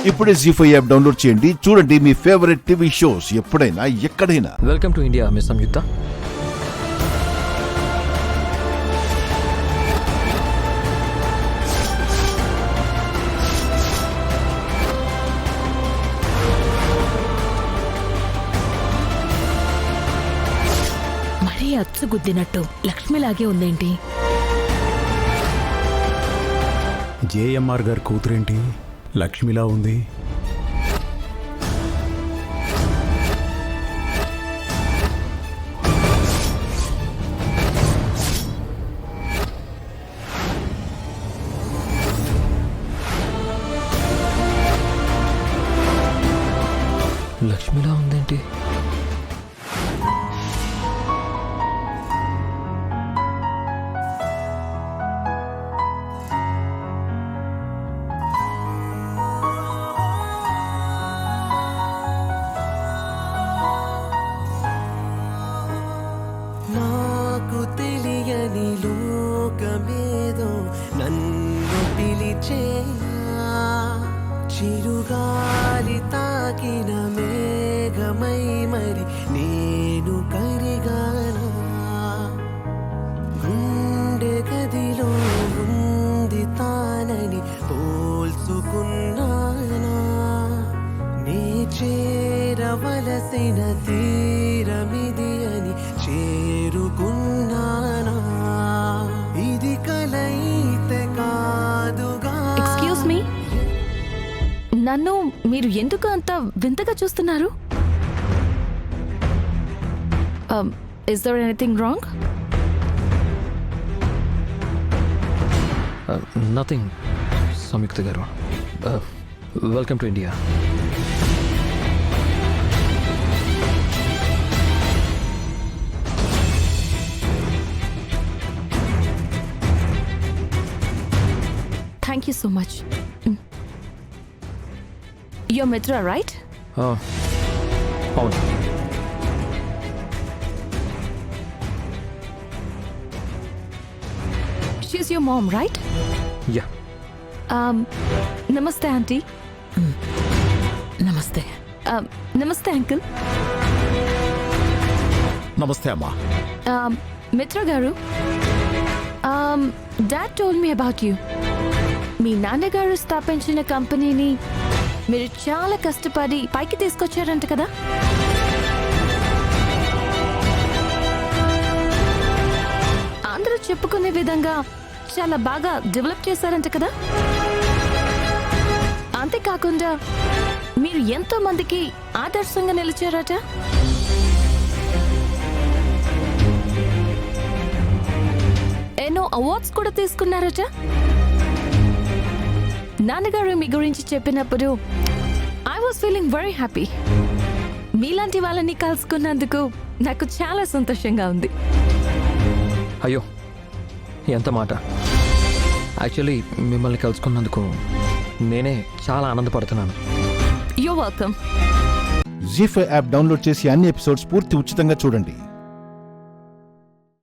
ఇప్పుడే జీ5 app download చేయండి. చూడండి మీ ఫేవరెట్ టీవీ షోస్ ఎప్పుడైనా ఎక్కడైనా. వెల్కమ్ టు ఇండియా మిస్ సంయుక్త. మరీ అచ్చుగుద్దినట్టు లక్ష్మిలాగే ఉందేంటి? జేఎంఆర్ గారి కూతురేంటి లక్ష్మిలా ఉంది? లక్ష్మిలా ఉందేంటి? నాకు తెలియని లోకమేదో నన్ను పిలిచేనా, చిరుగాలి తాకిన మేఘమై మరి నేను కరిగానా, గుండె గదిలో ఉంది తానని పోల్చుకున్నానా, నే చేరవలసిన తీరమిది అని చేరుకున్నానా, ఇది కలయితే కాదుగా. ఎక్స్క్యూజ్ మీ, నన్ను మీరు ఎందుకు అంత వింతగా చూస్తున్నారు? Is there anything wrong? Nothing Samyuktha garu. Welcome to India. Thank you so much. You're Mitra, right? అవును. She's your mom, right? Yeah. Namaste, auntie. Namaste. Namaste, uncle. నమస్తే అమ్మా. Mitra garu. Dad told me about you. మీ నాన్నగారు స్థాపించిన కంపెనీని మీరు చాలా కష్టపడి పైకి తీసుకొచ్చారంట కదా? అందరూ చెప్పుకునే విధంగా చాలా బాగా డెవలప్ చేశారంట కదా? అంతేకాకుండా మీరు ఎంతో మందికి ఆదర్శంగా నిలిచారట. ఎన్నో అవార్డ్స్ కూడా తీసుకున్నారట. నాన్నగారు మీ గురించి చెప్పినప్పుడు I was feeling very happy. మీలాంటి వాళ్ళని కలుసుకున్నందుకు నాకు చాలా సంతోషంగా ఉంది. అయ్యో ఎంత మాట. యాక్చువల్లీ మిమ్మల్ని కలుసుకున్నందుకు నేనే చాలా ఆనందపడుతున్నాను. You're welcome. జీ5 యాప్ డౌన్లోడ్ చేసి అన్ని ఎపిసోడ్స్ పూర్తి ఉచితంగా చూడండి.